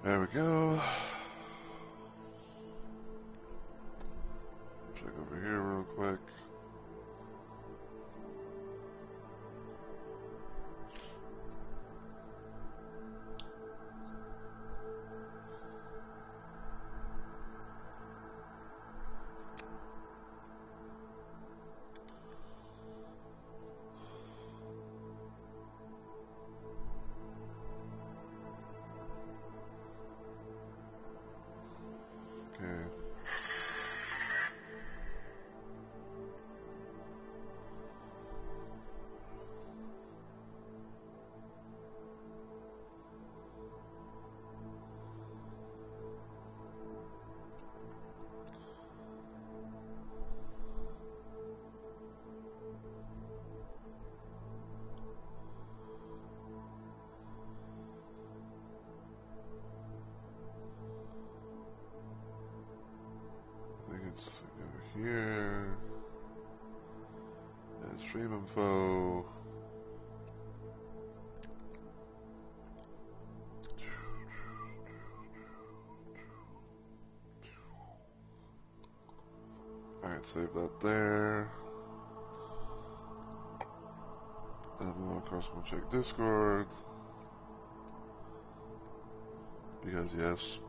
There we go. Check over here real quick. Okay. I think it's over here. And stream info. Alright, save that there. And then of course we'll check Discord. Because yes.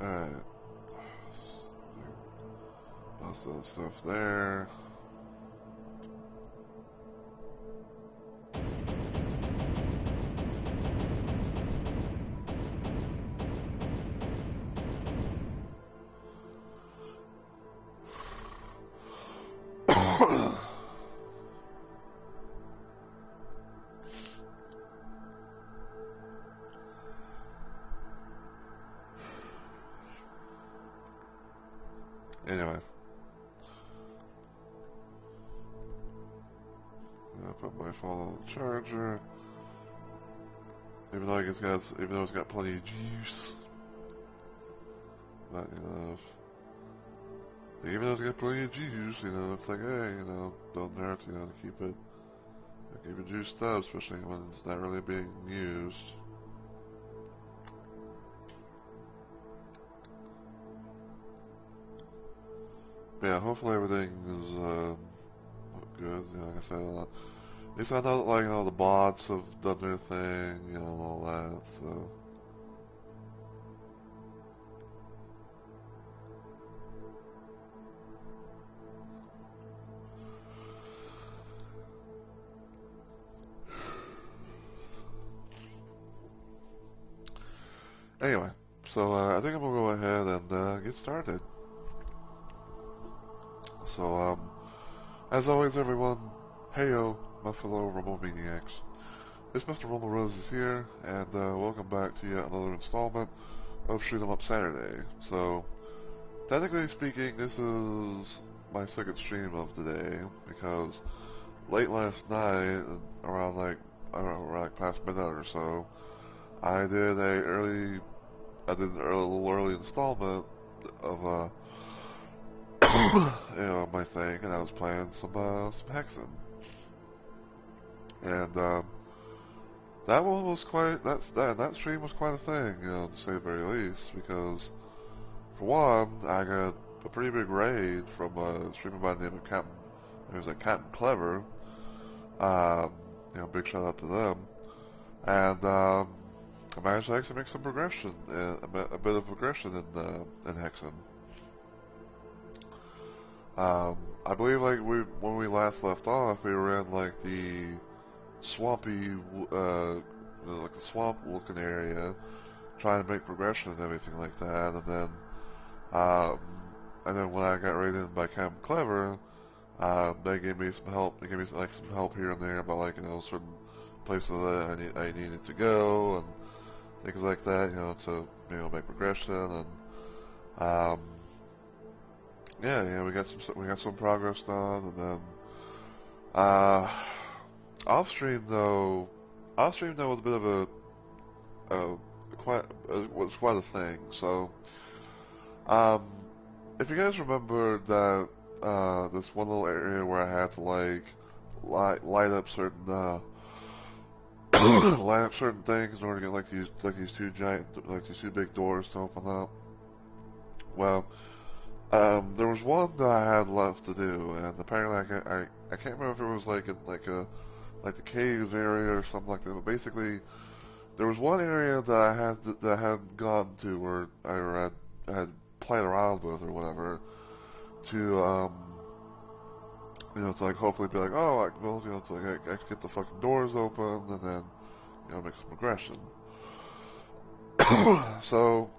Alright. Most of the stuff there. Anyway. I put my phone on the charger. Even though it's got plenty of juice. Not enough. Even though it's got plenty of juice, it's like, hey, don't hurt, to keep it juiced up, especially when it's not really being used. But yeah, hopefully everything is good. Like I said, at least I know like all the bots have done their thing, and all that. So. Anyway, so I think I'm gonna go ahead and get started. So, as always, everyone, heyo, my fellow Rumble Maniacs. It's Mr. Rumble Rose is here, and welcome back to yet another installment of Shoot 'em Up Saturday. So, technically speaking, this is my second stream of the day, because late last night, around like past midnight or so, I did a little early installment of my thing, and I was playing some Hexen, and that one was that stream was quite a thing, to say the very least, because for one, I got a pretty big raid from a streamer by the name of Captain. It was like Captain Clever. Big shout out to them, and I managed to actually make some progression, a bit of progression in Hexen. I believe when we last left off, we were in like the swampy, like a swamp-looking area, trying to make progression and everything like that. And then when I got raided by Captain Clever, they gave me some help. They gave me like some help here and there about certain places that I needed to go and things like that, to make progression and yeah, we got some progress done, and then off stream though was a bit of was quite a thing. So if you guys remember that this one little area where I had to light up certain line up certain things in order to get these two big doors to open up. Well, there was one that I had left to do, and apparently I can't remember if it was in the caves area or something like that. But basically, there was one area that I hadn't gotten to, or I had played around with or whatever, to to hopefully be like, oh, I can get the fucking doors open and then make some progression. So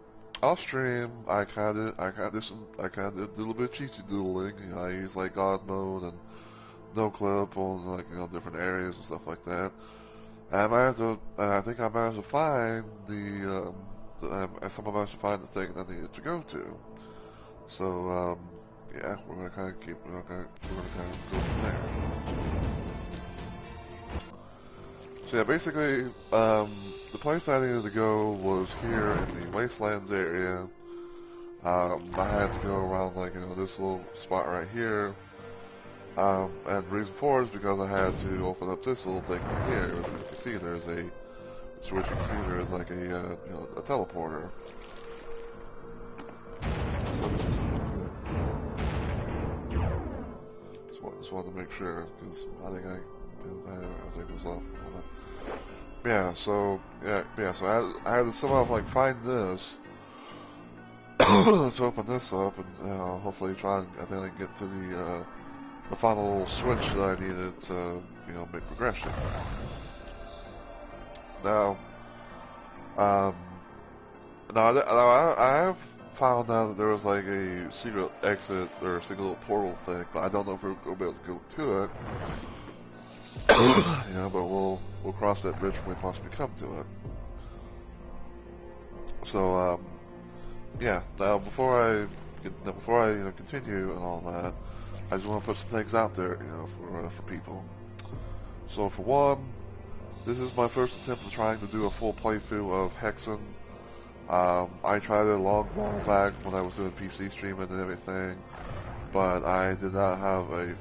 off stream, I kind of did a little bit of cheaty doodling. I used God mode and no clip on different areas and stuff like that. And I think I managed to find the thing that I needed to go to. So yeah, we're gonna kind of go from there. So yeah, basically, the place I needed to go was here in the Wastelands area. I had to go around this little spot right here. And the reason for it is because I had to open up this little thing right here. Which you can see there is a teleporter. Just wanted to make sure, because I think everything was off. Yeah, so I had to somehow find this to open this up, and hopefully try and get to the final switch that I needed to make progression. Now, I have found out that there was a secret exit or a secret little portal thing, but I don't know if we're going to be able to go to it. But we'll cross that bridge when we possibly come to it. So yeah. Now before I continue and all that, I just want to put some things out there, for people. So for one, this is my first attempt at trying to do a full playthrough of Hexen. I tried it a long while back when I was doing PC streaming and everything, but I did not have a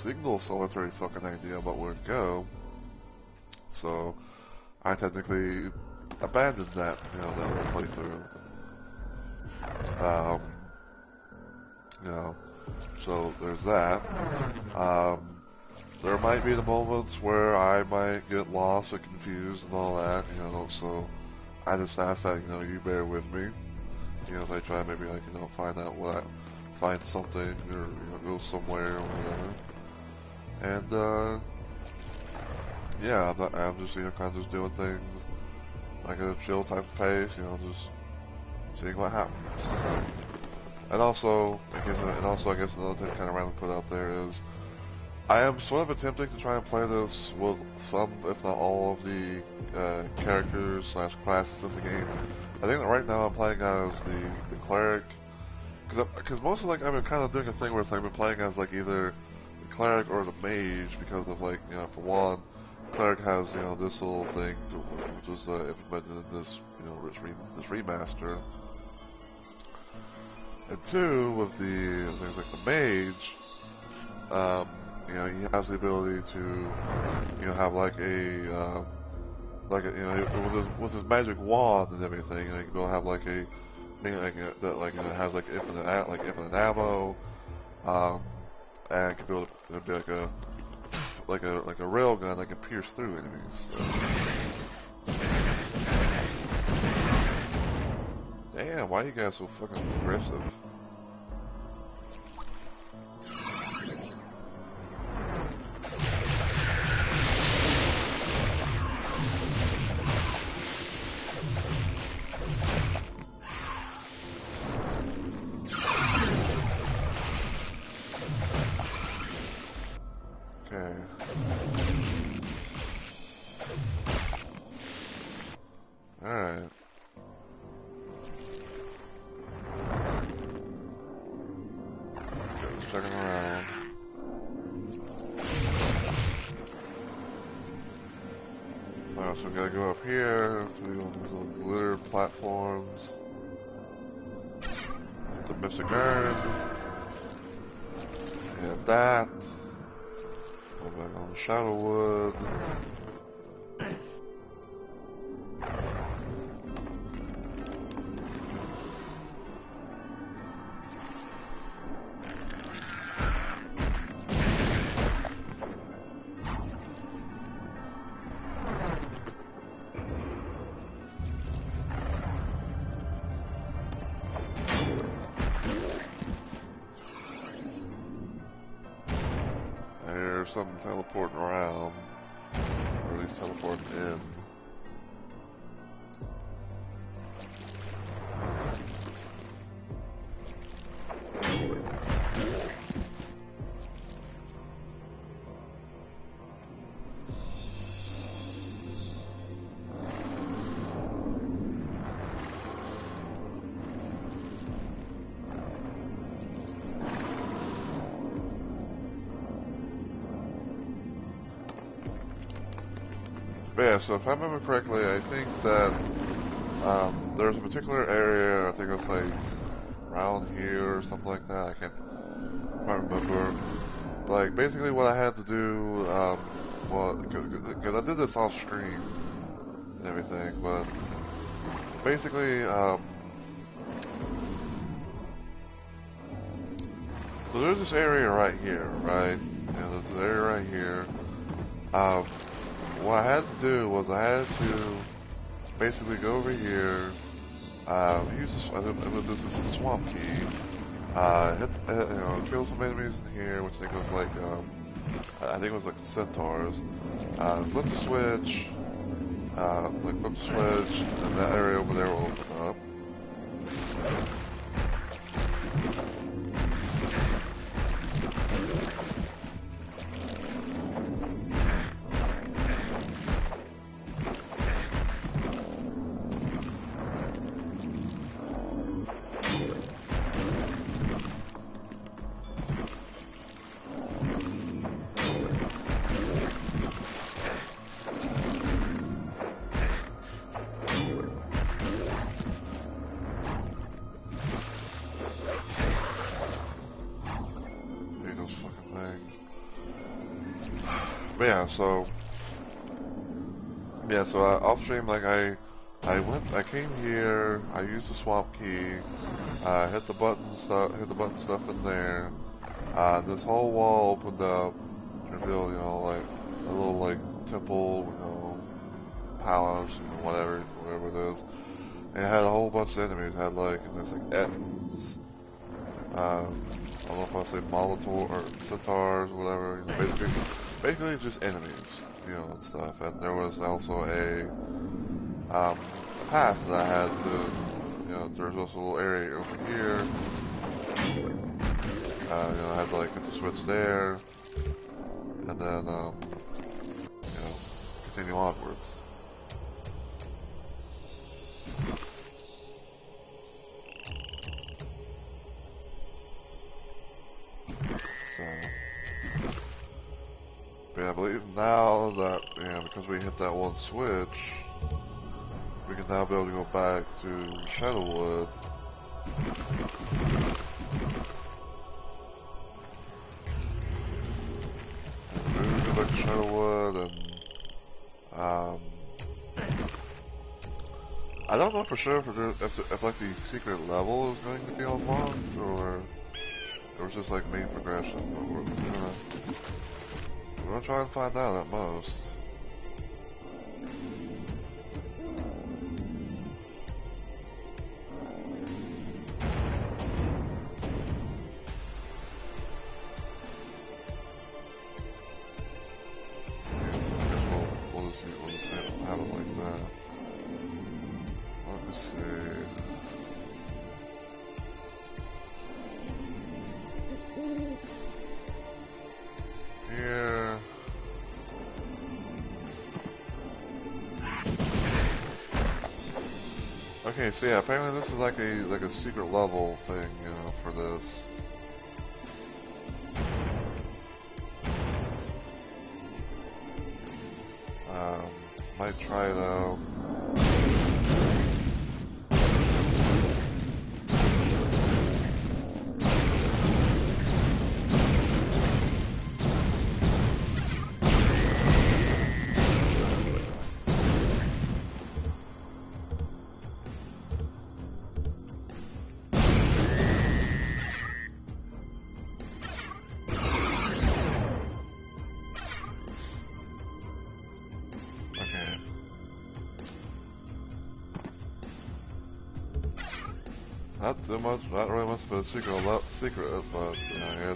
single solitary fucking idea about where to go. So I technically abandoned that, that little playthrough. So there's that. There might be the moments where I might get lost or confused and all that, so I just ask that, you bear with me, as I try maybe find something or, go somewhere or whatever. And, yeah, I'm just, kind of just doing things like a chill type of pace, just seeing what happens. And also, I guess another thing kind of random put out there is, I am sort of attempting to try and play this with some, if not all, of the characters/classes in the game. I think that right now I'm playing as the cleric, because most of I've been kind of doing a thing where I've been playing as either the cleric or the mage, because of for one, cleric has this little thing which is implemented in this this remaster, and two, with the things like the mage. He has the ability to, have with his magic wand and everything, he can have a thing that has infinite ammo, and can build be like a rail gun that can pierce through enemies. So. Damn, why are you guys so fucking aggressive? Alright. Just checking around. So we gotta go up here through all these little glitter platforms. The Mystic Urn. And that. Go back on the Shadowwood. There's something teleporting around, or at least teleporting in. But yeah, so if I remember correctly, I think that there's a particular area, I think it's like around here or something like that, I can't quite remember. But like, basically what I had to do, well, because I did this off screen and everything, but basically, so there's this area right here, right? And there's this area right here. What I had to do was I had to basically go over here, use this, this is a swamp key, kill some enemies in here, which I think was like, I think it was like centaurs, flip the switch, and that area over there will open up. But yeah, so off stream, like I came here, I used the swamp key, hit the button stuff in there. This whole wall opened up, revealed, like a little like temple, palace, whatever it is. And it had a whole bunch of enemies. It had like, and there's like Ettins, I don't know if I say Molitor or centaurs, whatever. Basically just enemies, and stuff. And there was also a path that I had to, there's also a little area over here. I had to like hit the switch there, and then continue onwards. So, but yeah, I believe now that because we hit that one switch, we can now be able to go back to Shadowwood. And go back to Shadowwood, and I don't know for sure if like the secret level is going to be unlocked or it's just like main progression, but we're gonna try and find out at most. Here. Okay, so yeah, apparently this is like a secret level thing, you know, for this. Might try it out. Not too much, not really much of a secret, but you know,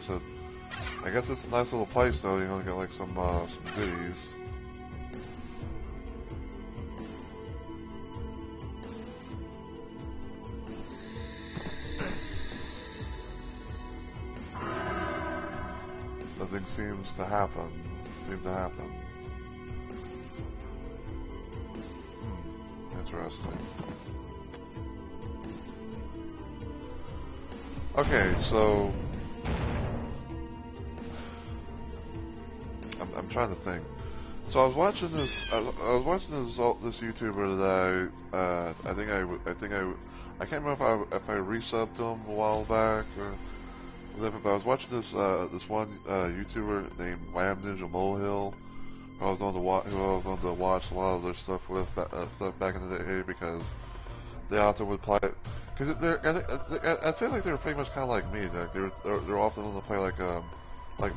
I guess it's a nice little place though. You know, to get like some goodies. Nothing seems to happen. Interesting. Okay, so I'm trying to think. So I was watching this. I was watching this YouTuber that I can't remember if I resubbed him a while back or whatever. But I was watching this one YouTuber named Wham Ninja Molehill. Who I was on to watch a lot of their stuff with stuff back in the day because they often would play. Because I'd say like they were pretty much kind of like me. Like they're often on to play like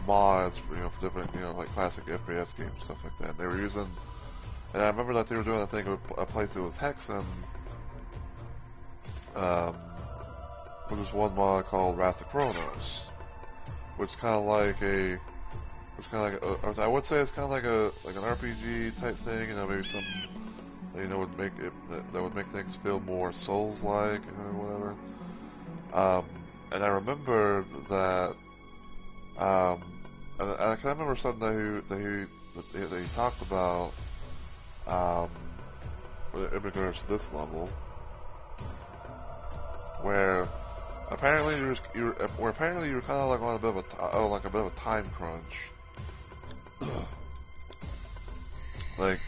mods, you know, for different, you know, like classic FPS games, stuff like that. And they were using, and I remember that they were doing a thing with a playthrough with Hexen, with this one mod called Wrath of Chronos, which kind of like I would say it's kind of like an RPG type thing, you know, maybe some, you know, would make it that would make things feel more Souls-like, you know, whatever. And I remember that. And I can remember something that he talked about in regards to this level, where apparently you were kind of like on a bit of a time crunch. like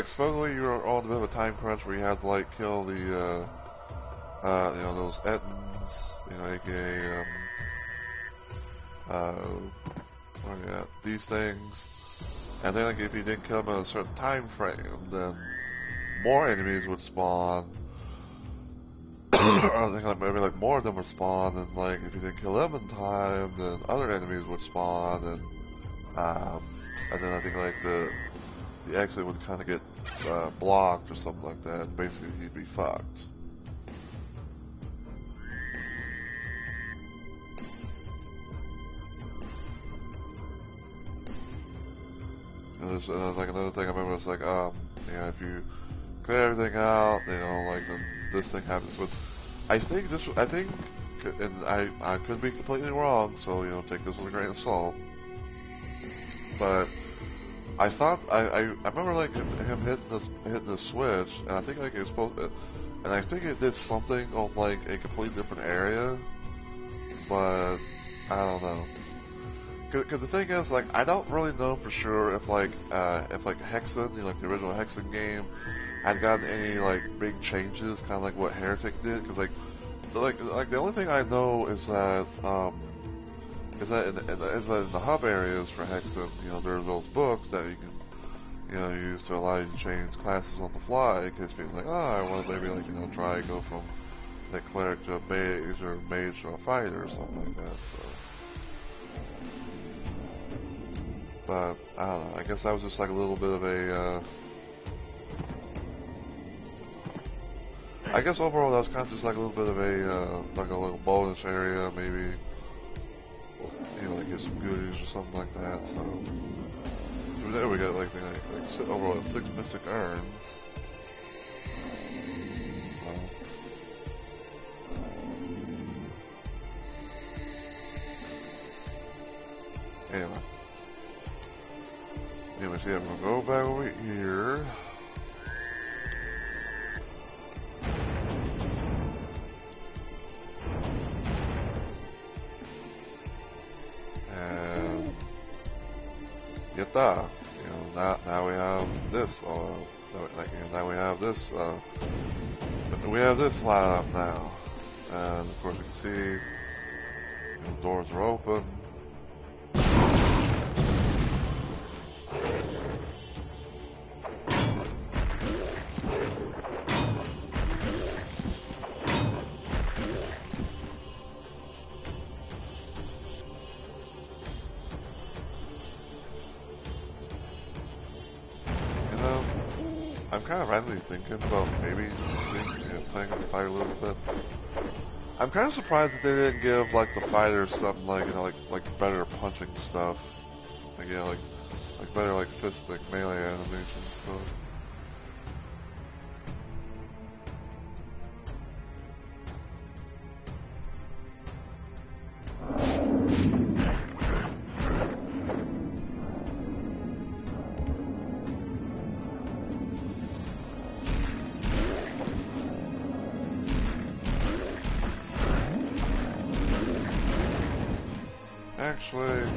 supposedly you were on a bit of a time crunch where you had to like kill the you know, those Ettins, you know, aka where are you at? These things. And then like if you didn't kill them in a certain time frame, then more enemies would spawn. Or I think like maybe like more of them would spawn, and like if you didn't kill them in time, then other enemies would spawn, and then I think like the exit would kind of get blocked or something like that. And basically, you'd be fucked. And there's like another thing I remember was like, you know, if you clear everything out, you know, like then this thing happens. But I think, and I could be completely wrong, so you know, take this with a grain of salt. But I thought I remember like him hitting the switch, and I think like it was supposed to, and I think it did something on like a completely different area, but I don't know. Cause the thing is, like, I don't really know for sure if Hexen, you know, like the original Hexen game, had gotten any like big changes, kind of like what Heretic did. Cause like the only thing I know is that in the hub areas for Hexen, you know, there's those books that you can, you know, use to allow you to change classes on the fly. In case people like, oh, I want to maybe like, you know, try go from a cleric to a mage or mage to a fighter or something like that. So. But, I don't know, I guess that was just like a little bit of a, I guess overall that was kind of just like a little bit of a, like a little bonus area, maybe, you know, like get some goodies or something like that, so. So there we got like overall 6 mystic urns. Anyway. Anyways, yeah, I'm gonna go back over here. ta-da! Now we have this. Now we have this. We have this light up now, and of course you can see the doors are open. I'm kind of randomly thinking about maybe playing with the fighter a little bit. I'm kind of surprised that they didn't give like the fighters something like like better punching stuff, like like better like fist like melee animation stuff. Actually,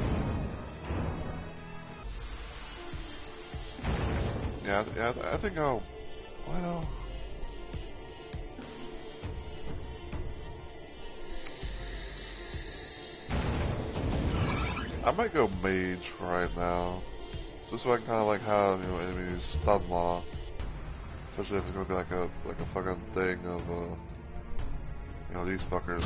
yeah, I think I'll, well, I might go mage for right now, just so I can kind of like have, enemies stun lock, especially if it's gonna be like a fucking thing of, these fuckers.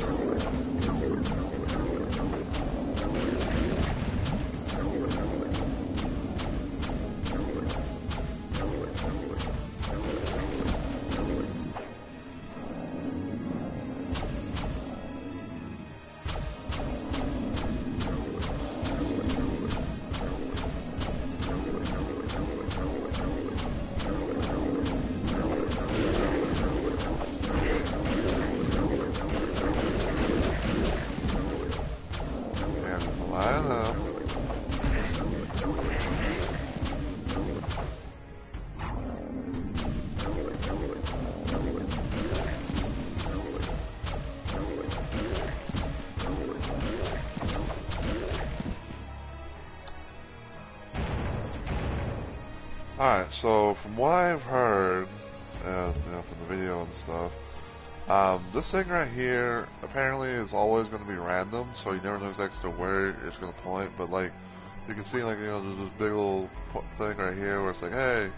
Alright, so from what I've heard, and from the video and stuff, this thing right here apparently is always going to be random, so you never know exactly where it's going to point. But like, you can see like there's this big little thing right here where it's like, hey,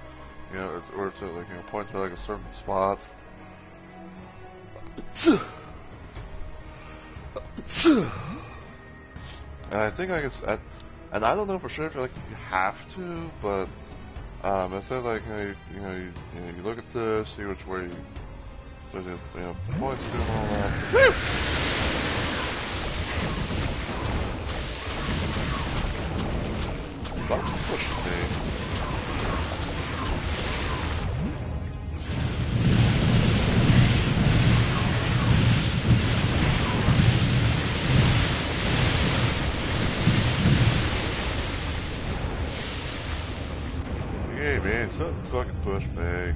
or to like point to like a certain spot. And I think and I don't know for sure if you have to, but it says like you look at this, see which way points to and all that. Something pushed me. Hey man, something fucking pushed me.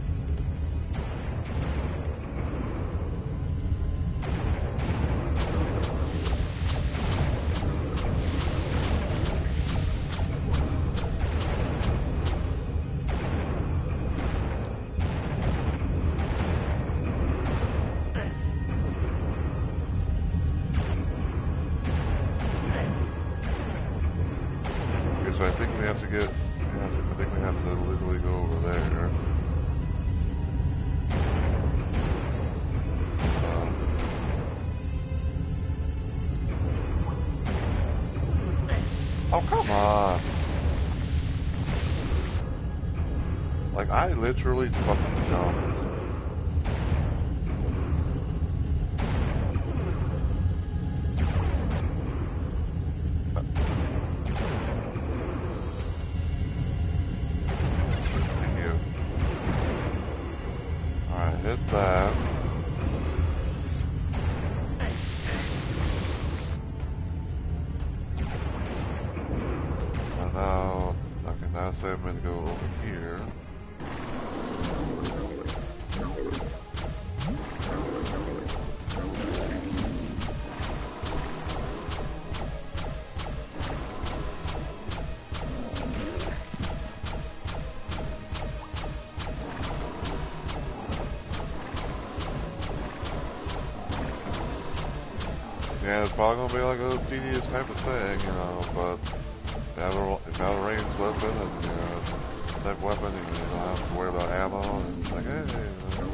Okay, so I think we have to get. I think we have to literally go over there. Oh, come on. Like, I literally fucking jumped. Hit that. And now, okay, now say I'm gonna go over here. Yeah, it's probably gonna be like a tedious type of thing, you know, but if you have a ranged weapon and, you know, type weapon, and you don't have to worry about ammo, and it's like, hey, you know.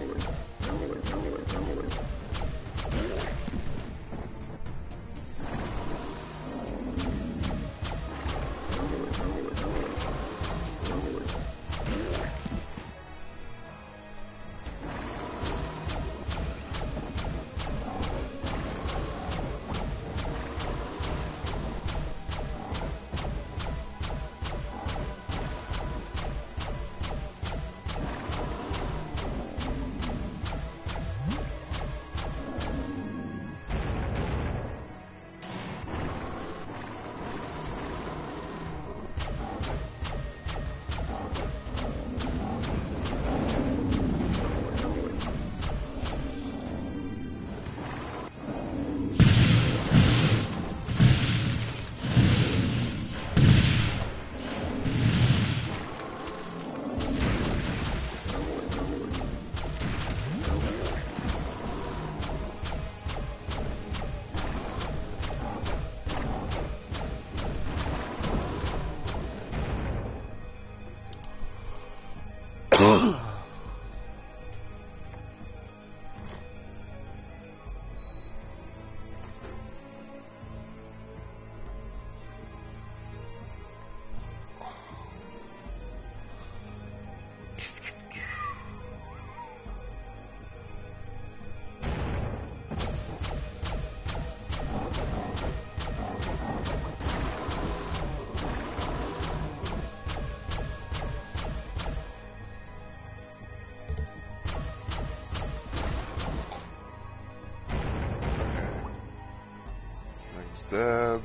Dead.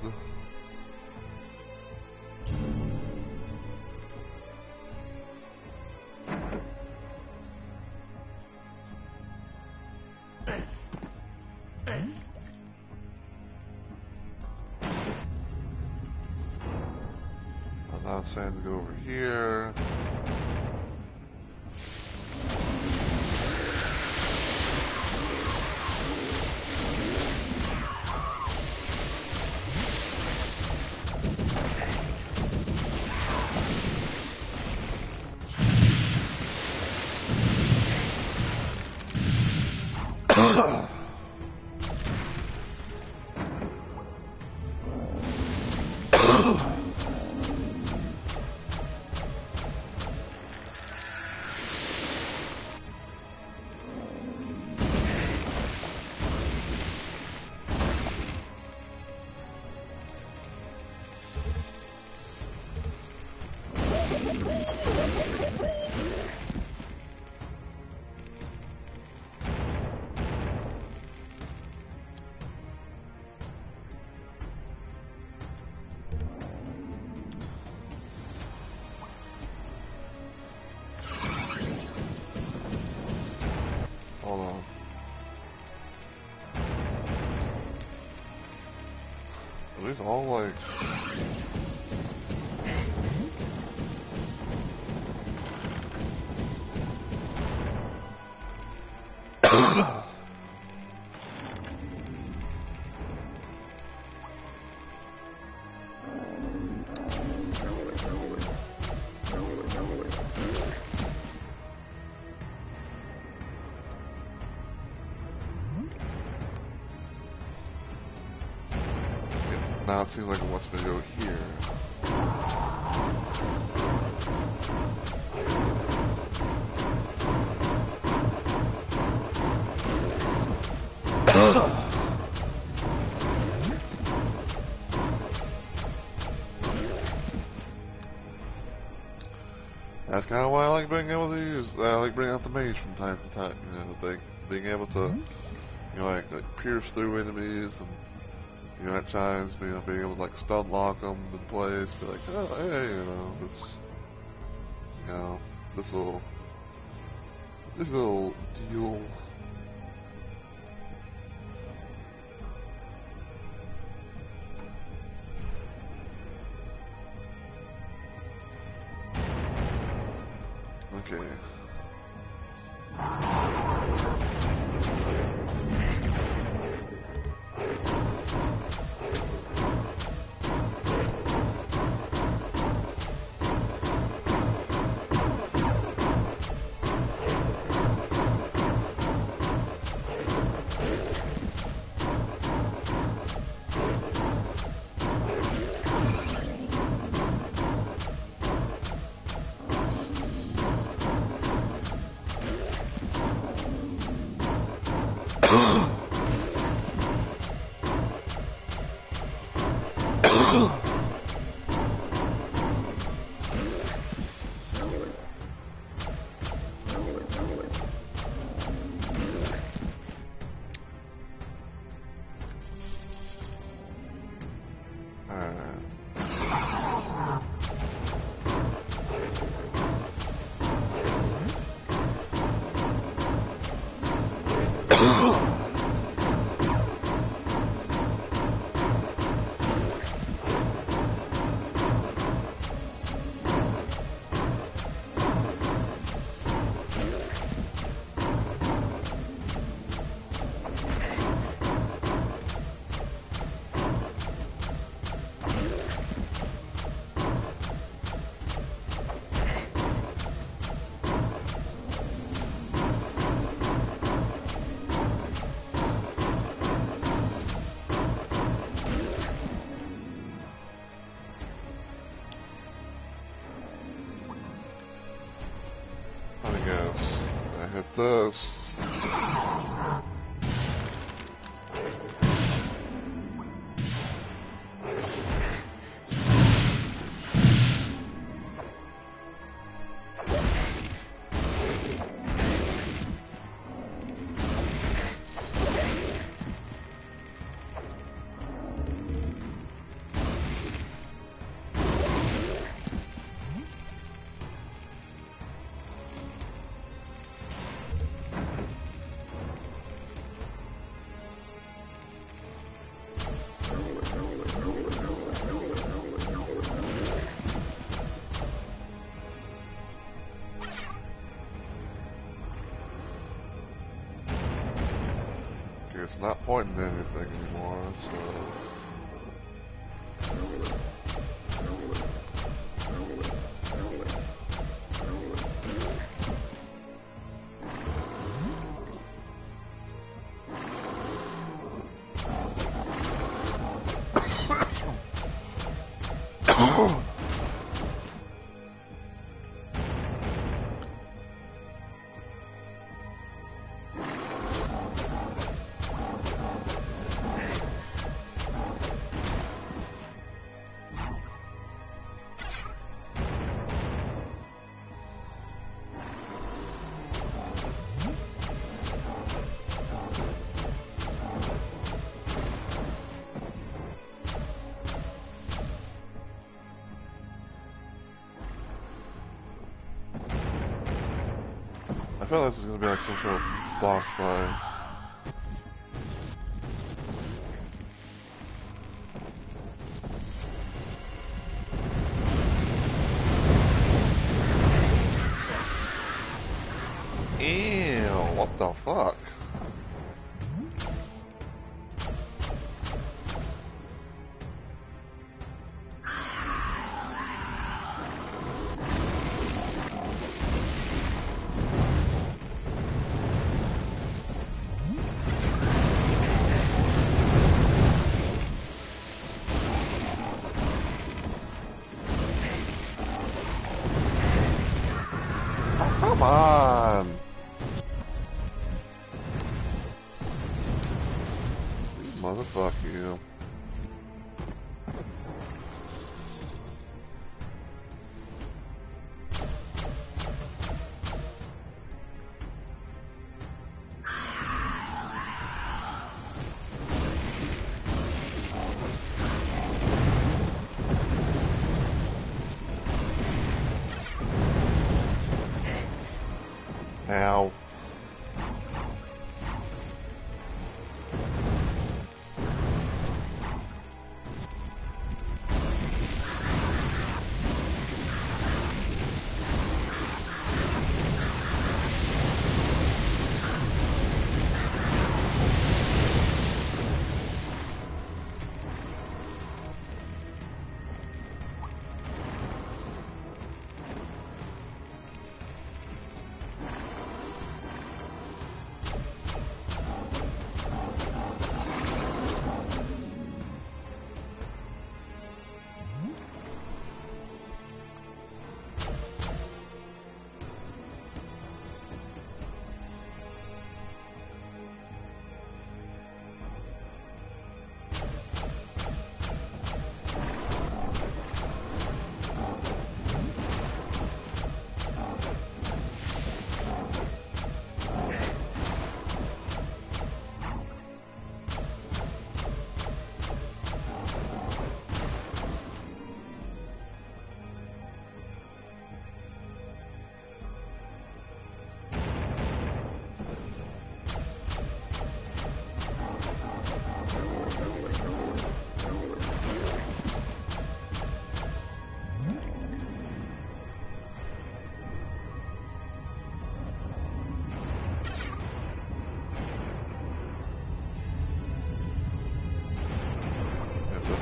I'm not saying to go over here. Hold on. Are these all like... Now it seems like it wants me to go here. That's kind of why I like being able to use, I like bringing out the mage from time to time, you know, being able to, you know, like pierce through enemies and, you know, at times, you know, being able to like stun lock them in place, be like, oh, hey, you know, this little deal. Okay. I guess I hit this. It's not pointing at anything anymore, so... I feel like this is gonna be like some sort of boss fight. Ew, what the fuck? Come on! Motherfuck you. Ow.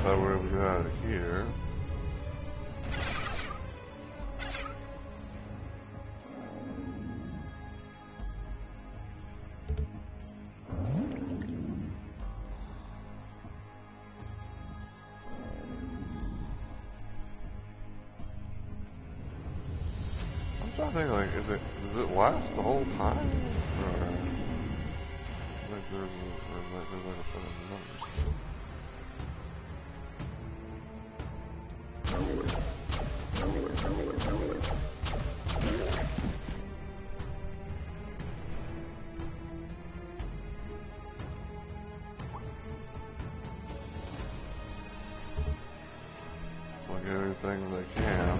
if I were able to get out of here. I'm trying to think, like, does it last the whole time? Or, like, there's like a certain number or something. I'll get everything that I can.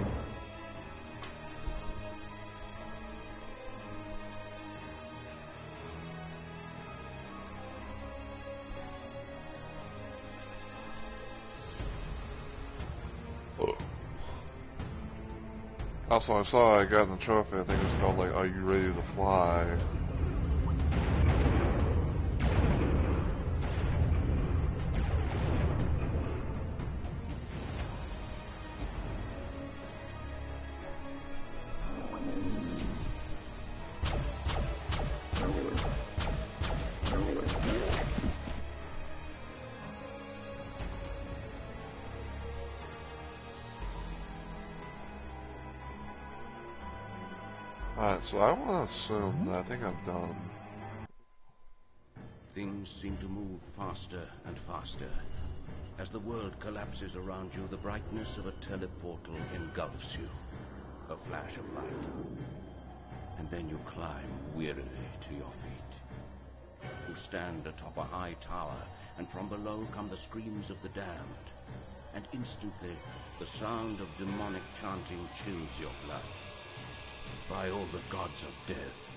Also, I saw I got in the trophy, I think it's called, like, Are You Ready to Fly? Alright, so I want to assume that I think I'm done. Things seem to move faster and faster. As the world collapses around you, the brightness of a teleportal engulfs you. A flash of light. And then you climb wearily to your feet. You stand atop a high tower, and from below come the screams of the damned. And instantly, the sound of demonic chanting chills your blood. By all the gods of death,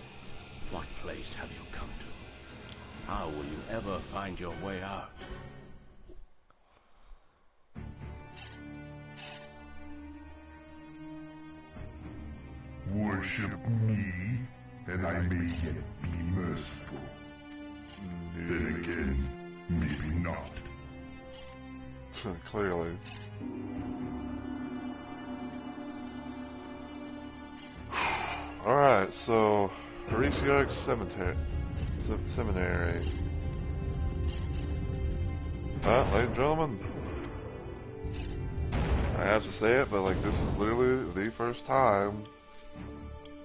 what place have you come to? How will you ever find your way out? Worship me, and I may yet be merciful. Then again, maybe not. Clearly. Alright, so Heresiarch Seminary. Ladies and gentlemen, I have to say it, but like this is literally the first time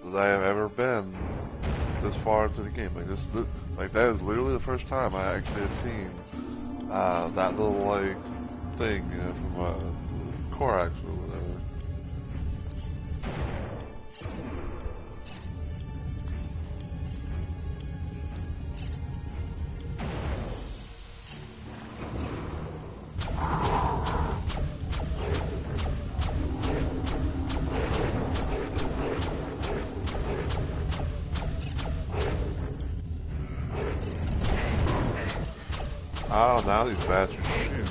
that I have ever been this far into the game. Like that is literally the first time I actually have seen that little like thing, you know, from Korax or whatever. Oh, now these bastards shoot.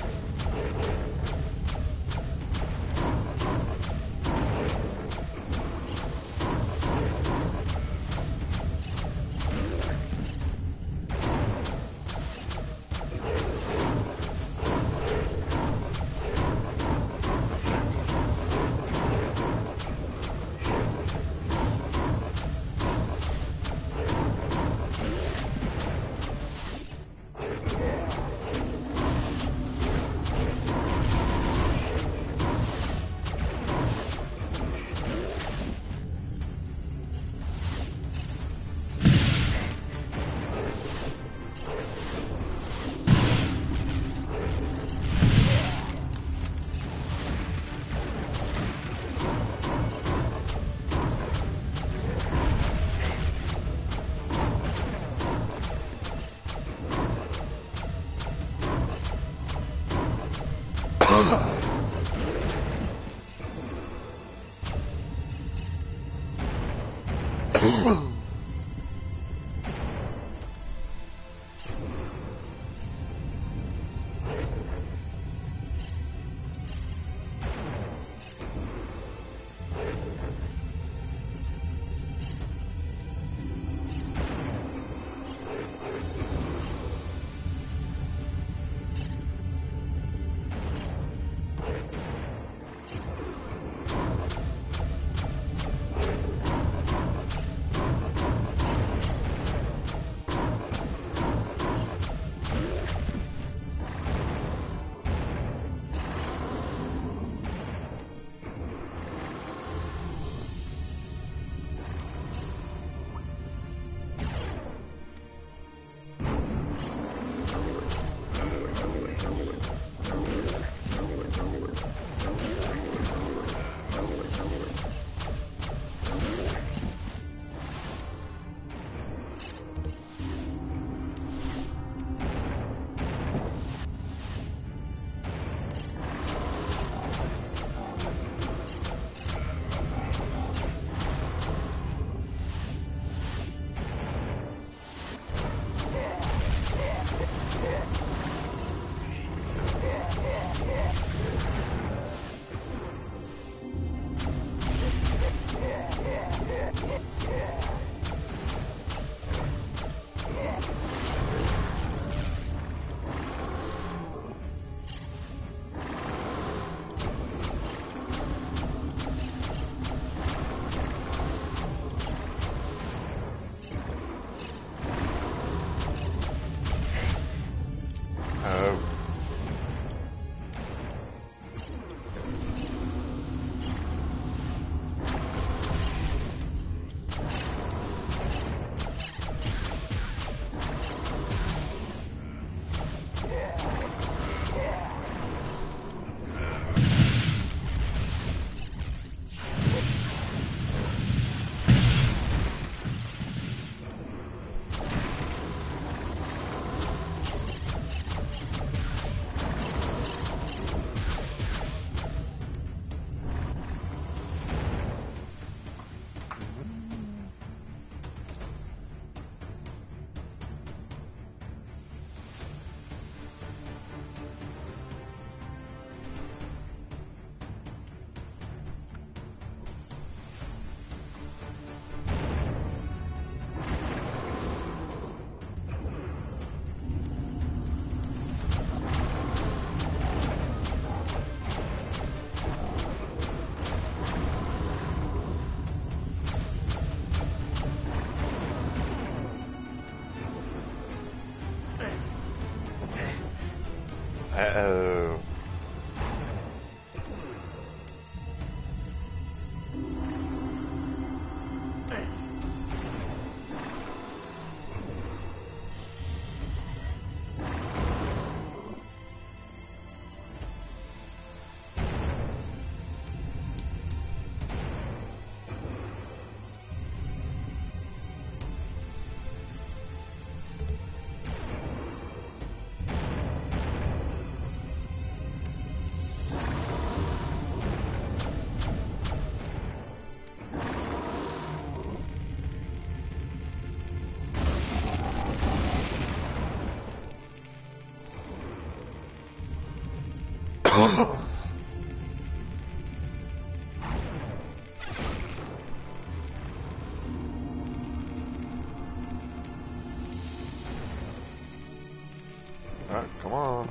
Uh-oh. Alright, come on.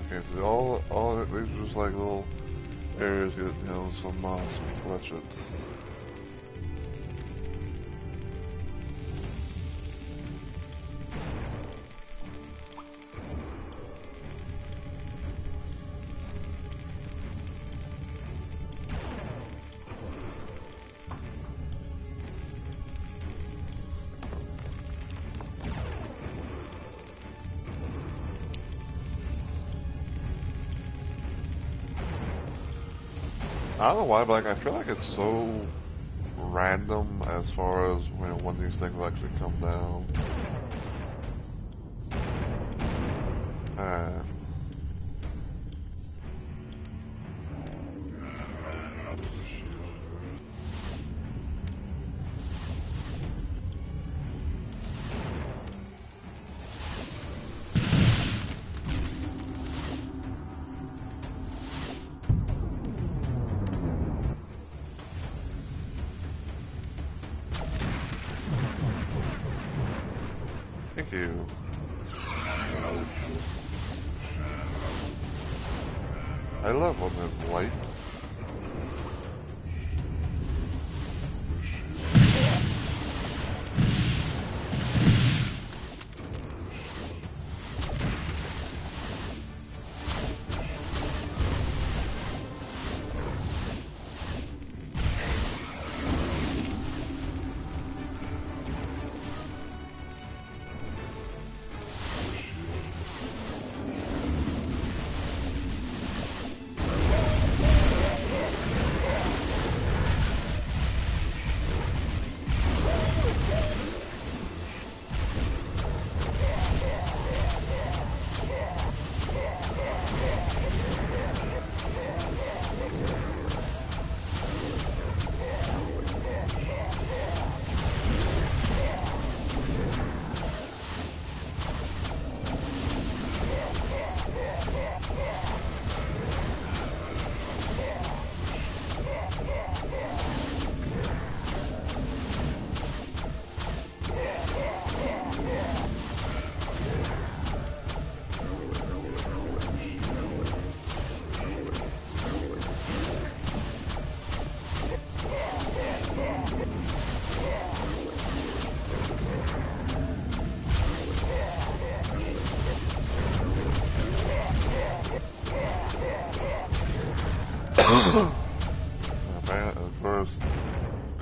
Okay, so these are just like little areas that, you know, some fletchets. I don't know why, but like I feel like it's so random as far as when these things actually come down. Thank you. I love when there's light.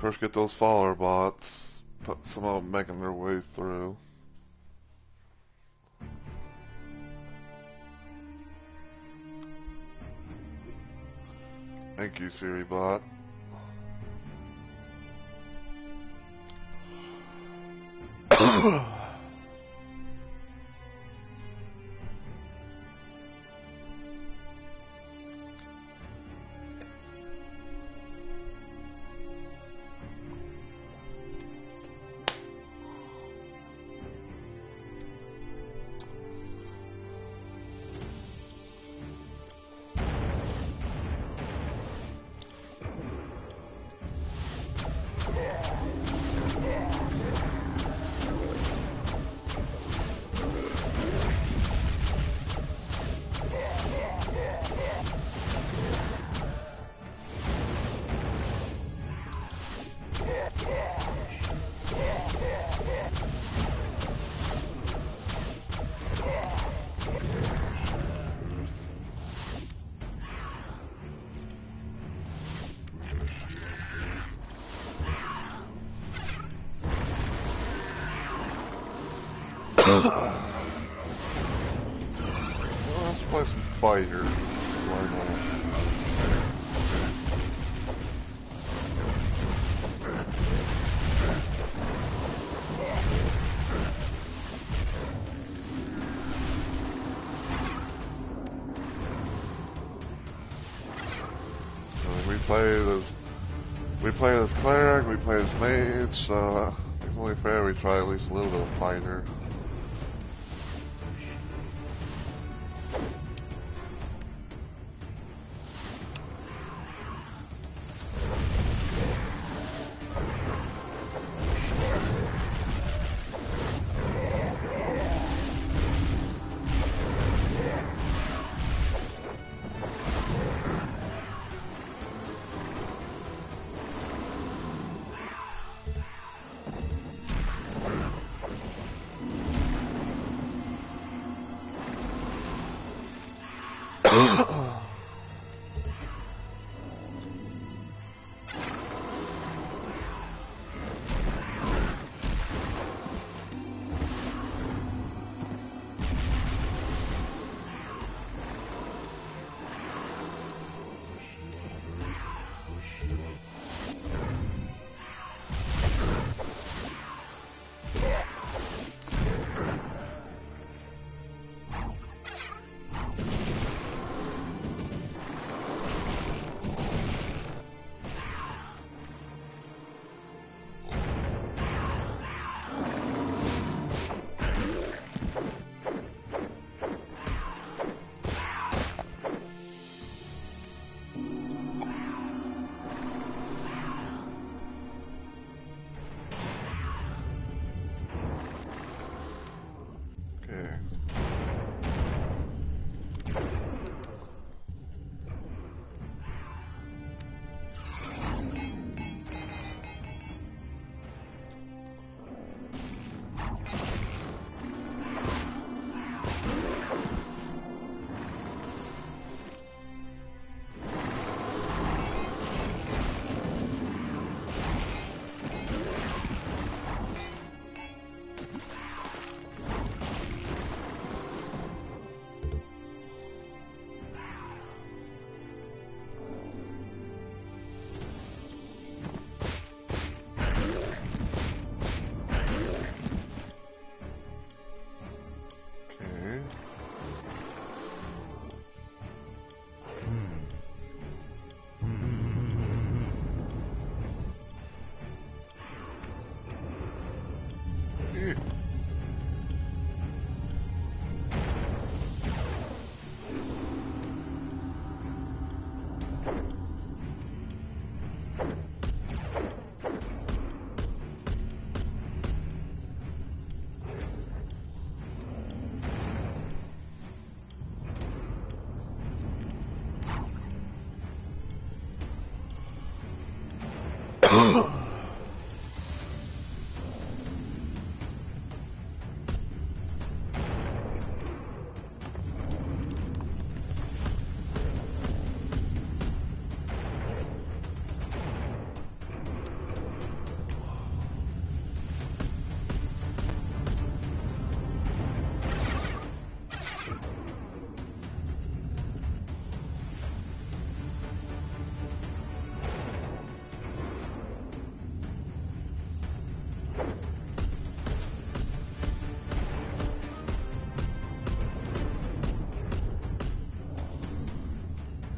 Of course, get those follower bots. Some of them making their way through. Thank you, Siri bot. let's play some fighter. Why not? We play as cleric, we play as mage, so it's only fair we try at least a little bit of fighter.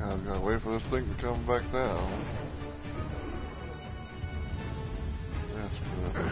I gotta wait for this thing to come back down. That's good.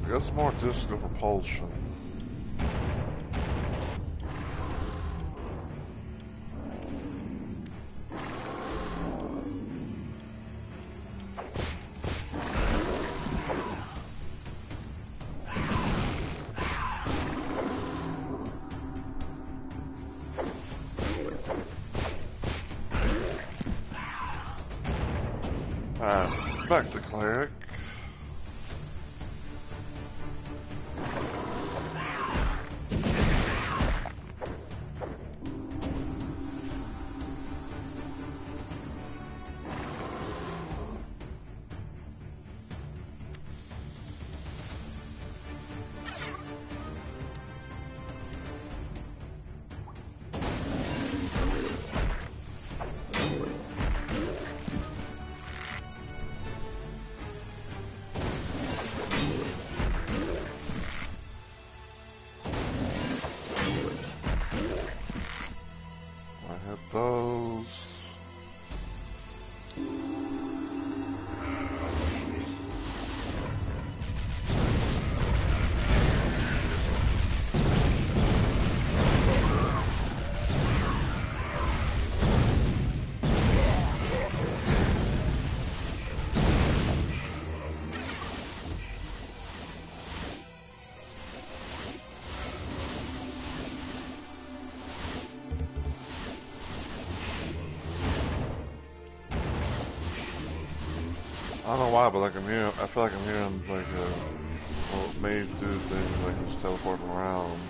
I got some more disc of repulsion. Back to Cleric. Those. I don't know why, but like I feel like I'm hearing like a little mage do things like he's teleporting around.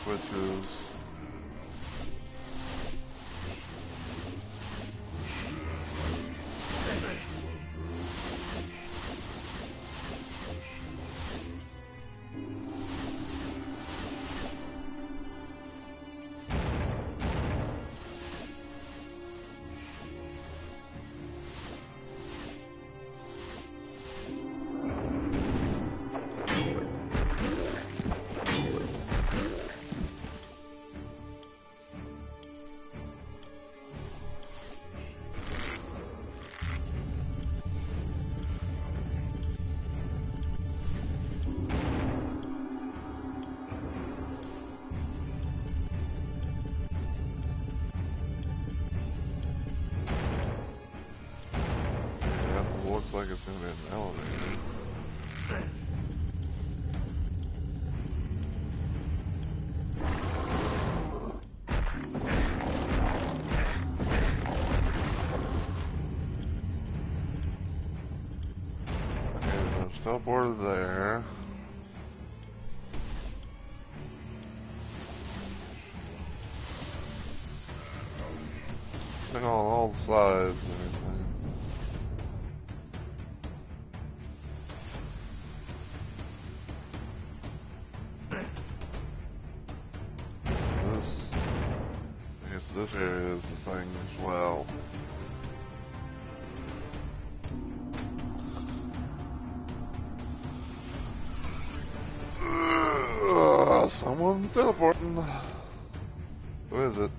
Switches. Looks like it's going to be an elevator. Okay, there's teleporter there. Check on all the sides and everything. Someone's teleporting. Who is it?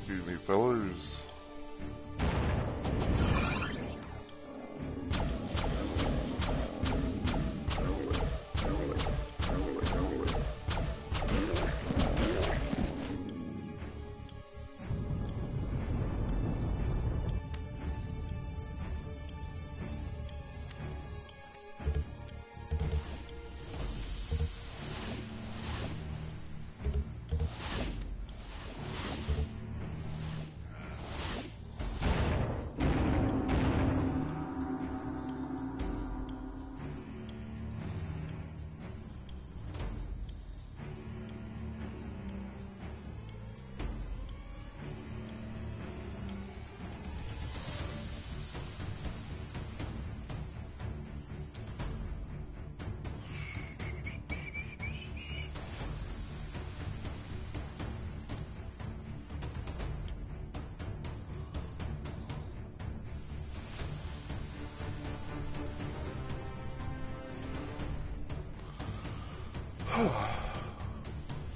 Excuse me, fellas.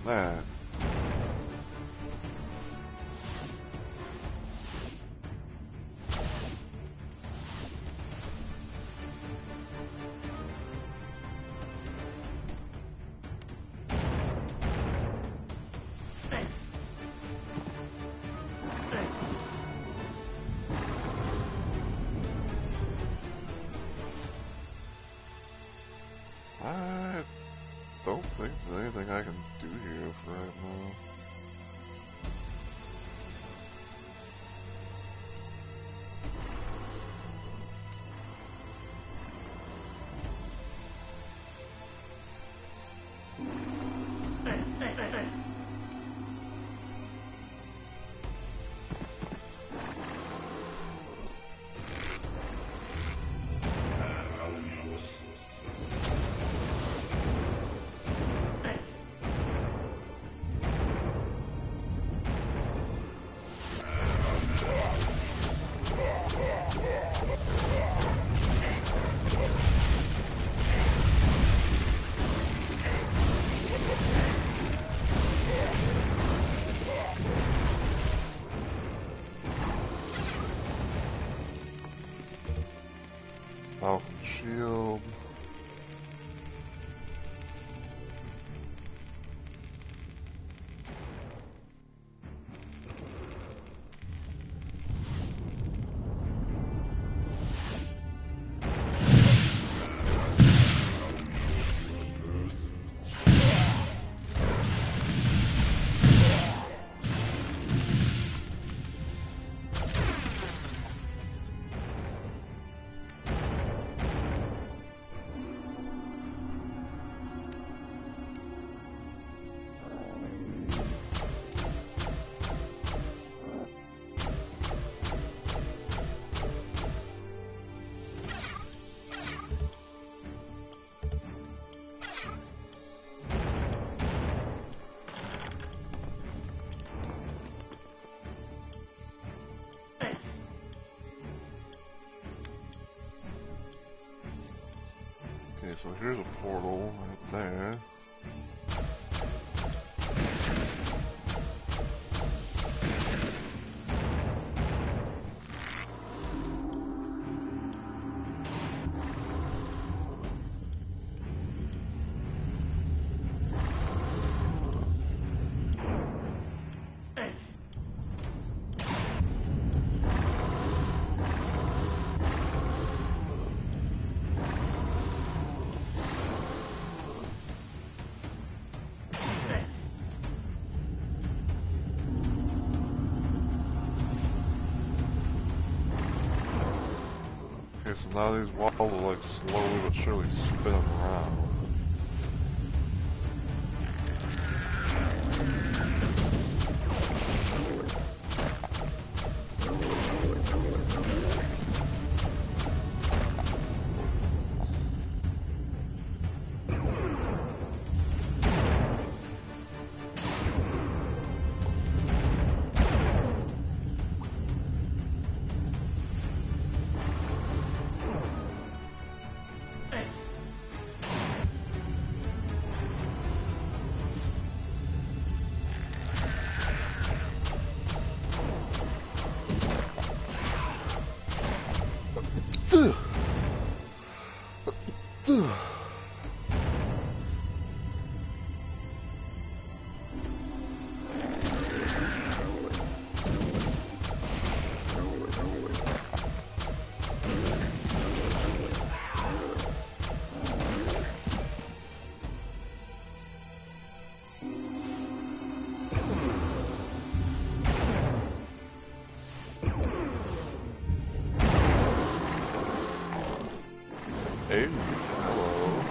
Man. I don't think there's anything I can do here for right now. Falcon shield. here's a portal right there. Okay, so now these walls are like slowly but surely spinning around. Hey, hello.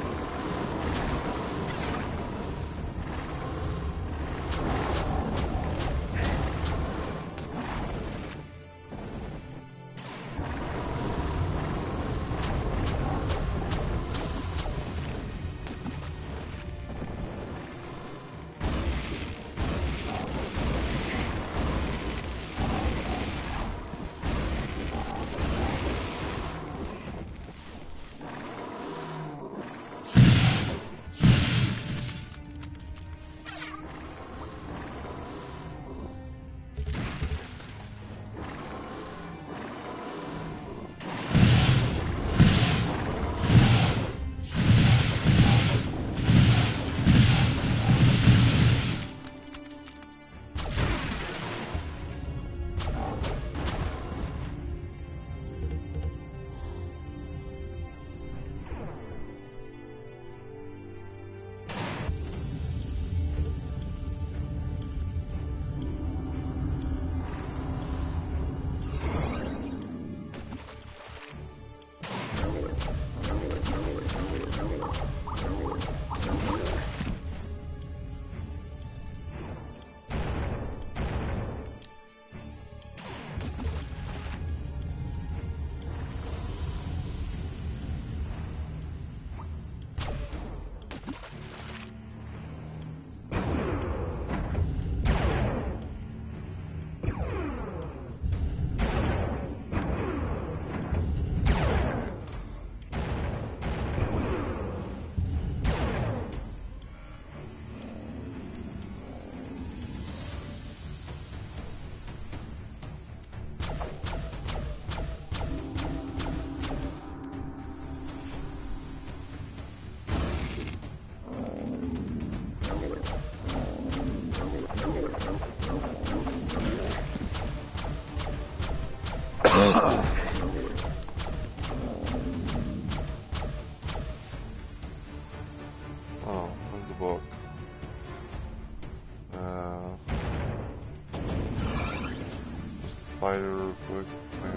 Oh, where's the book? Spider real quick, maybe.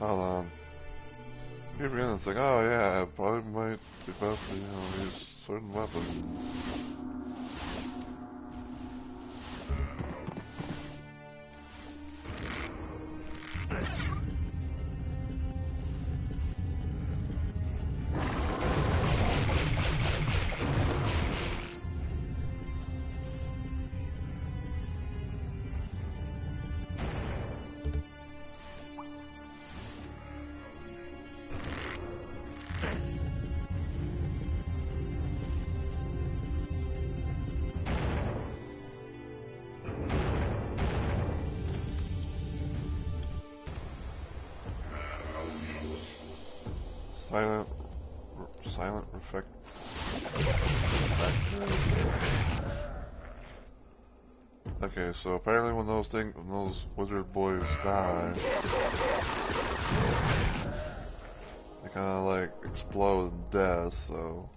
Hold on. I keep forgetting, it's like, oh yeah, it probably might be best to, use certain weapons. Silent reflect. Okay, so apparently when those wizard boys die, they kind of like explode in death. So.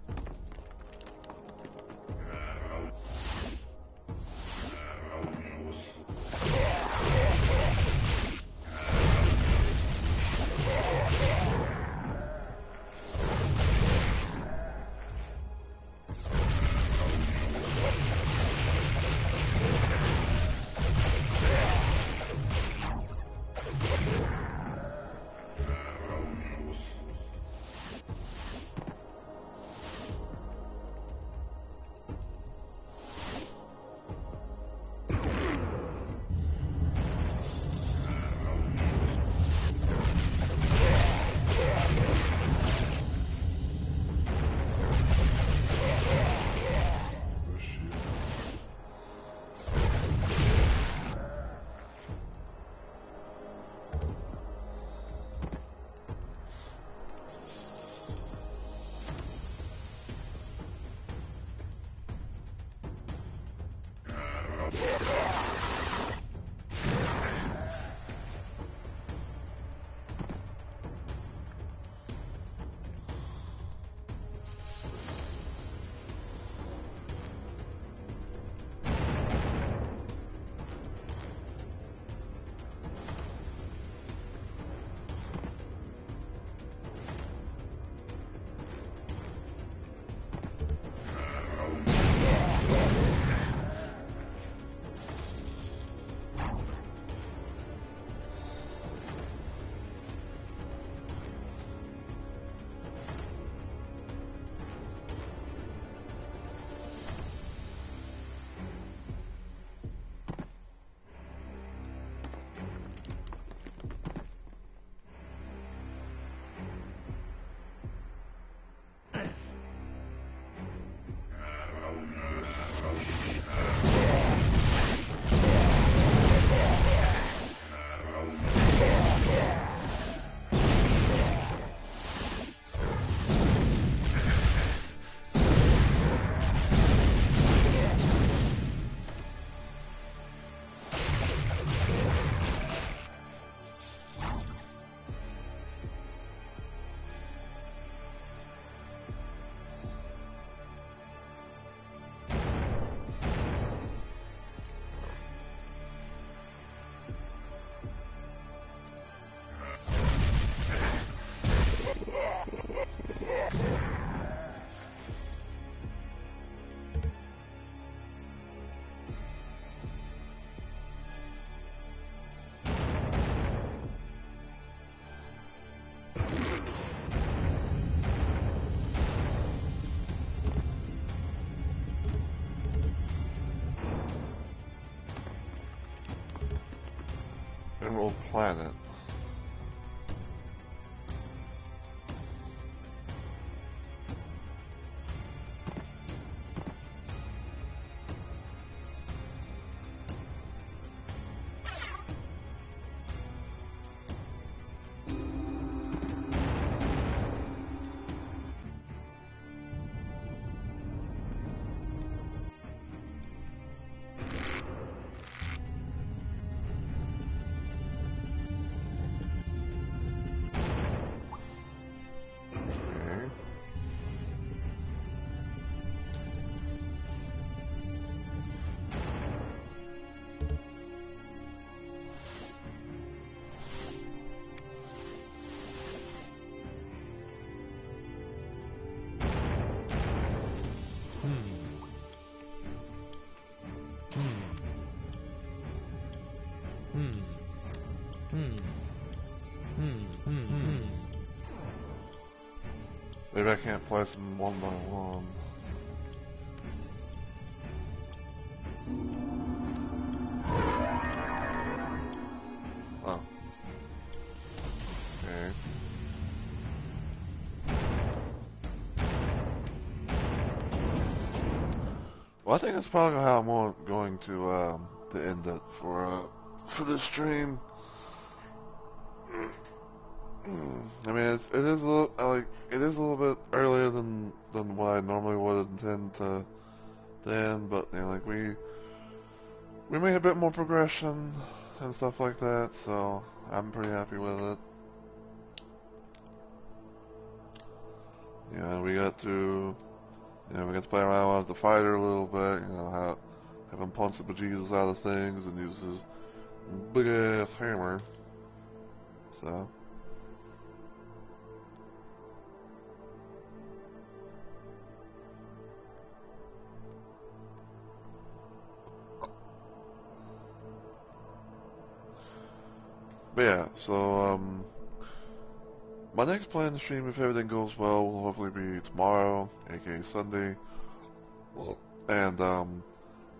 Emerald Planet. maybe I can't place them one by one. Oh. Okay. Well, I think that's probably how I'm going to end it for this stream. I mean, it is a little it is a little bit earlier than what I normally would intend to end, but you know, like we made a bit more progression and stuff like that, so I'm pretty happy with it. Yeah, we got to play around with the fighter a little bit, you know, have him punch the bejesus out of things and use his big ass hammer. So. But yeah, so my next planned stream, if everything goes well, will hopefully be tomorrow, aka Sunday. And I'm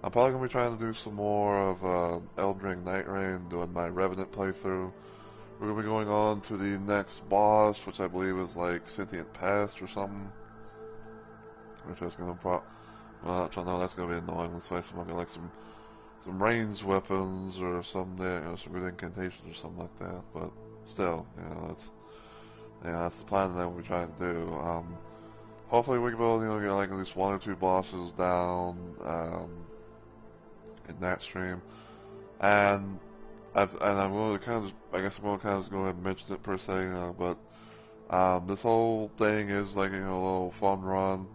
probably gonna be trying to do some more of Elden Ring Night Rain, doing my Revenant playthrough. We're gonna be going on to the next boss, which I believe is like Sentient Pest or something. Which is gonna well, I know that's gonna be annoying. Let's face it, might be like some ranged weapons or some, you know, some good incantations or something like that. But still, you know, that's the plan that we're trying to do. Hopefully we can be able to, you know, get like at least one or two bosses down in that stream. And I'm going to kind of, I guess I'm going to kind of go ahead and mention it per se, but this whole thing is like, you know, a little fun run.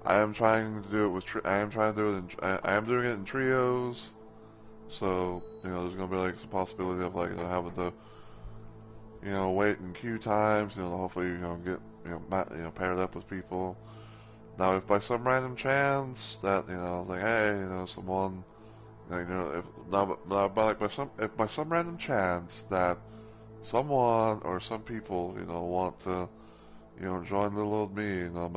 I am trying to do it with, I am doing it in trios. So, you know, there's going to be like some possibility of like, you know, having to, you know, wait in queue times, you know, hopefully, you know, get, you know, paired up with people. Now, if by some random chance that, you know, like, hey, you know, someone, you know, if by some random chance that someone or some people, you know, want to, you know, join little old me, you know,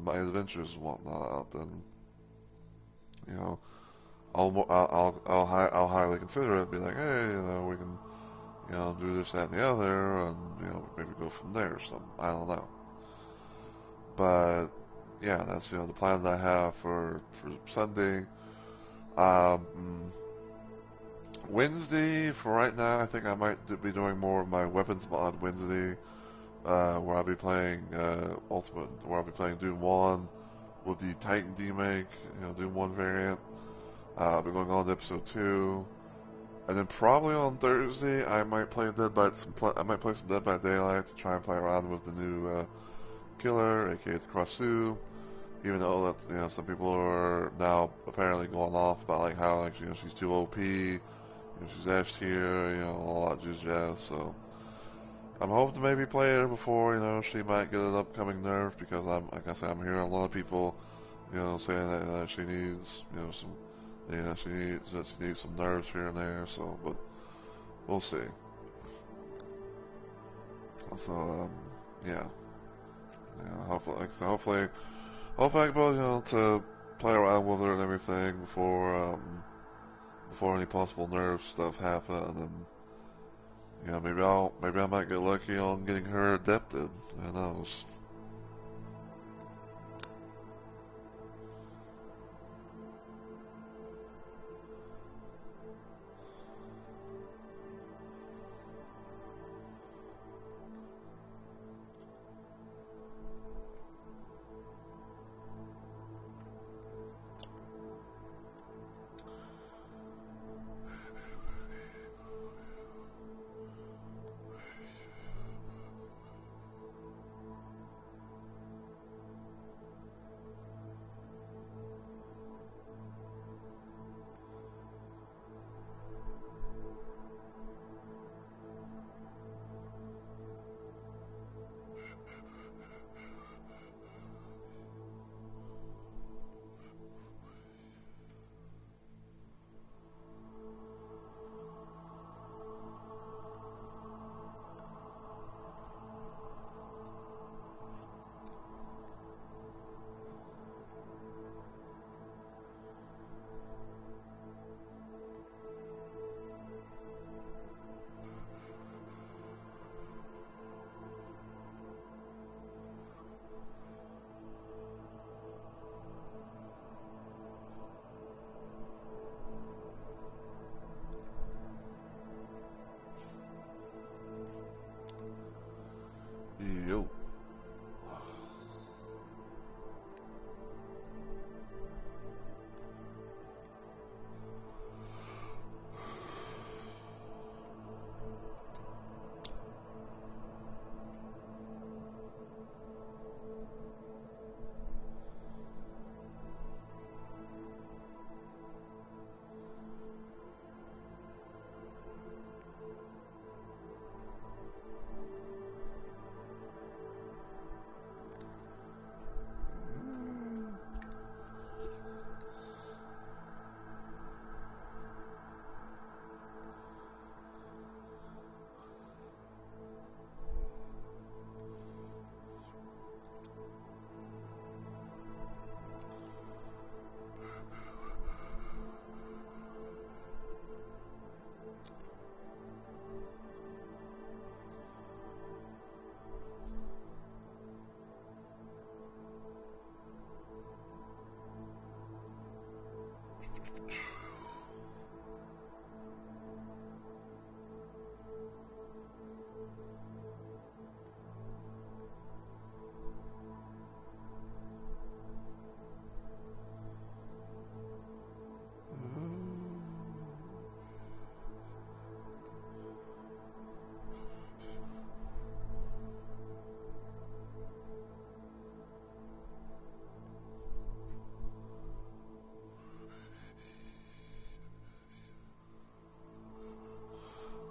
my adventures and whatnot, then, you know, I'll highly consider it. Be like, hey, you know, we can, you know, do this, that, and the other, and you know, maybe go from there or something. I don't know. But yeah, that's, you know, the plan that I have for Sunday. Wednesday, for right now, I think I might be doing more of my weapons mod Wednesday, where I'll be playing where I'll be playing Doom 1 with the Titan demake, you know, Doom 1 variant. I'll be going on to episode 2. And then probably on Thursday, I might play some Dead by Daylight to try and play around with the new killer, aka the Krasu. Even though that, you know, some people are now apparently going off about like how, like, you know, she's too OP, you know, she's S tier, you know, all that jazz. So I'm hoping to maybe play her before, you know, she might get an upcoming nerf, because like I said, I'm hearing a lot of people, you know, saying that she needs, you know, some. Yeah, she needs some nerves here and there, so, but we'll see. So, yeah. Hopefully I can be able, you know, to play around with her and everything before any possible nerve stuff happen, and, you know, maybe I might get lucky on getting her adapted. Who knows? Yo.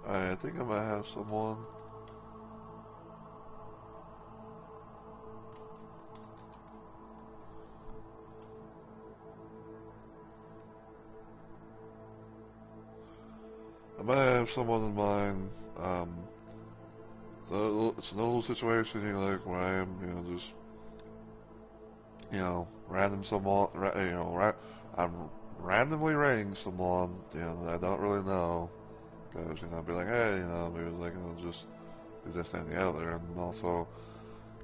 I think I might have someone. I might have someone in mind. It's an little situation here, like where I am, just, random someone, I'm randomly raiding someone, that I don't really know, because, I'd be like, hey, maybe it's like, just do this and the other, and also,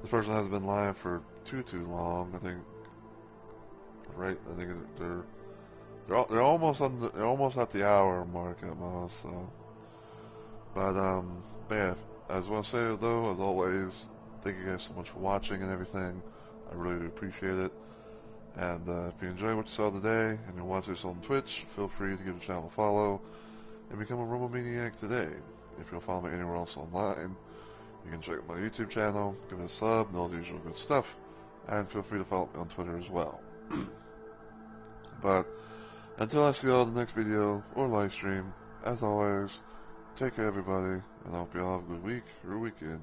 this person hasn't been live for too long. I think they're almost they're almost at the hour mark at most. So, but yeah, I just want to say though, as always, thank you guys so much for watching and everything. I really do appreciate it. And if you enjoy what you saw today and you watch this on Twitch, feel free to give the channel a follow and become a Romomaniac today. If you'll follow me anywhere else online, you can check out my YouTube channel, give it a sub, and all the usual good stuff. And feel free to follow me on Twitter as well. But until I see you all in the next video or live stream, as always, take care everybody, and I hope you all have a good week or weekend.